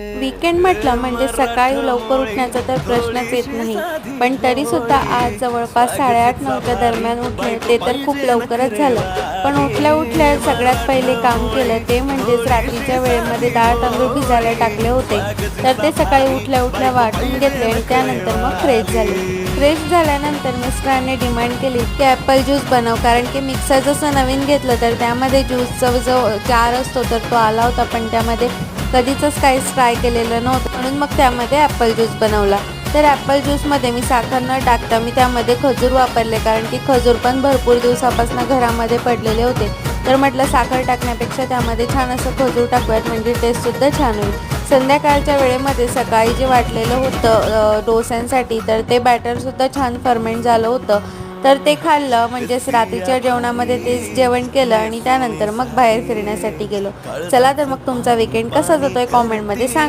Weekend म्हटलं म्हणजे सकाळी लवकर उठण्याचा तर प्रश्नच येत नाही, पण तरीसुद्धा आज जवळपास 8:30-9च्या दरम्यान उठले. ते तर खूप लवकरच झालं. पण उठल्या उठल्या सगळ्यात पहिले काम केलं ते म्हणजेच रात्रीच्या वेळेमध्ये डाळ तांदूळ भिजायला टाकले होते. तर ते सकाळी उठल्या उठल्या वाटून घेतले आणि त्यानंतर मग फ्रेश झाले. फ्रेश झाल्यानंतर मिस्टरांनी डिमांड केली की ॲपल ज्यूस बनव, कारण की मिक्सर जसं नवीन घेतलं तर त्यामध्ये ज्यूसचा जो जार असतो तर तो आला होता, पण त्यामध्ये कधीच काहीच ट्राय केलेलं नव्हतं. म्हणून मग त्यामध्ये ॲपल ज्यूस बनवला. तर ॲपल ज्यूसमध्ये मी साखर न टाकता मी त्यामध्ये खजूर वापरले, कारण की खजूर पण भरपूर दिवसापासून घरामध्ये पडलेले होते. तर म्हटलं साखर टाकण्यापेक्षा त्यामध्ये छान असं खजूर टाकूयात, म्हणजे टेस्टसुद्धा छान होईल. संध्याकाळच्या वेळेमध्ये सकाळी जे वाटलेलं होतं डोस्यांसाठी, तर ते बॅटरसुद्धा छान फर्मेंट झालं होतं. तर ते खाल्लं, म्हणजेच रात्रीच्या जेवणामध्ये तेच जेवण केलं आणि त्यानंतर मग बाहेर फिरण्यासाठी गेलो. चला तर मग तुमचा वीकेंड कसा जातोय कॉमेंटमध्ये सांगा.